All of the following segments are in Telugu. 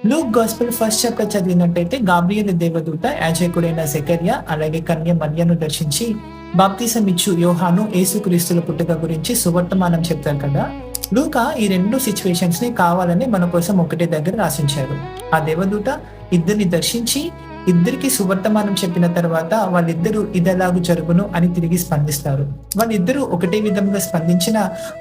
లూక్ గాస్పెల్ ఫస్ట్ చాప్టర్ చదివినట్టయితే గాబ్రియలు దేవదూత యాజకుడైన జెకర్యా అలాగే కన్య మరియను దర్శించి బాప్తిసం ఇచ్చు యోహాను యేసుక్రీస్తుల పుట్టుక గురించి సువర్తమానం చెప్తారు కదా. లూకా ఈ రెండు సిచ్యువేషన్స్ ని కావాలని మన కోసం ఒకటే దగ్గర రాసించారు. ఆ దేవదూత ఇద్దరిని దర్శించి ఇద్దరికి సువర్తమానం చెప్పిన తర్వాత వాళ్ళిద్దరూ ఇదెలాగు జరుగును అని తిరిగి స్పందిస్తారు. వాళ్ళిద్దరూ ఒకటే విధంగా స్పందించిన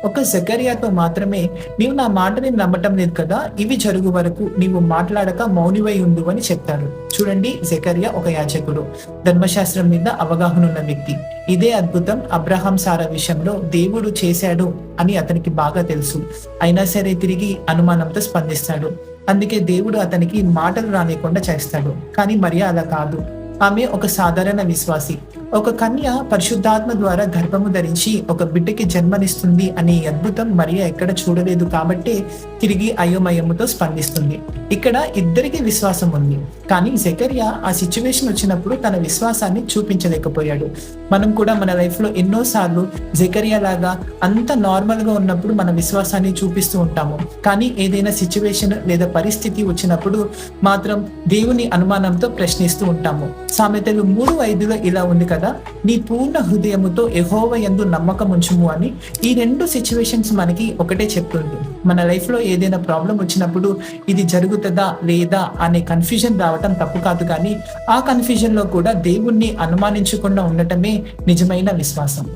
ఒక జకర్యాతో మాత్రమే నీవు నా మాటని నమ్మటం లేదు కదా, ఇవి జరుగు వరకు నీవు మాట్లాడక మౌనివై ఉండు అని చెప్తారు. చూడండి, జకర్యా ఒక యాజకుడు, ధర్మశాస్త్రం మీద అవగాహన ఉన్న వ్యక్తి. ఇదే అద్భుతం అబ్రహాం సారా విషయంలో దేవుడు చేశాడు అని అతనికి బాగా తెలుసు. అయినా సరే తిరిగి అనుమానంతో స్పందిస్తాడు. అందుకే దేవుడు అతనికి మాటలు రానియకుండా చేస్తాడు. కానీ మరియా అలా కాదు. ఆమె ఒక సాధారణ విశ్వాసి. ఒక కన్య పరిశుద్ధాత్మ ద్వారా గర్భము ధరించి ఒక బిడ్డకి జన్మనిస్తుంది అనే అద్భుతం మరియా ఎక్కడ చూడలేదు కాబట్టి తిరిగి అయోమయముతో స్పందిస్తుంది. ఇక్కడ ఇద్దరికి విశ్వాసం ఉంది, కానీ జకర్యా ఆ సిచ్యువేషన్ వచ్చినప్పుడు తన విశ్వాసాన్ని చూపించలేకపోయాడు. మనం కూడా మన లైఫ్ లో ఎన్నోసార్లు జకర్యా లాగా అంత నార్మల్ గా ఉన్నప్పుడు మన విశ్వాసాన్ని చూపిస్తూ ఉంటాము. కానీ ఏదైనా సిచ్యువేషన్ లేదా పరిస్థితి వచ్చినప్పుడు మాత్రం దేవుని అనుమానంతో ప్రశ్నిస్తూ ఉంటాము. సామెతలు 3:5 ఇలా ఉంది కదా, నీ పూర్ణ హృదయముతో యెహోవా యందు నమ్మకం ఉంచుము అని. ఈ రెండు సిచ్యువేషన్స్ మనకి ఒకటే చెప్తుంది. మన లైఫ్ లో ఏదైనా ప్రాబ్లం వచ్చినప్పుడు ఇది జరుగుతుందా లేదా అనే కన్ఫ్యూజన్ రావటం తప్పు కాదు, కానీ ఆ కన్ఫ్యూజన్ లో కూడా దేవుణ్ణి అనుమానించకుండా ఉండటమే నిజమైన విశ్వాసం.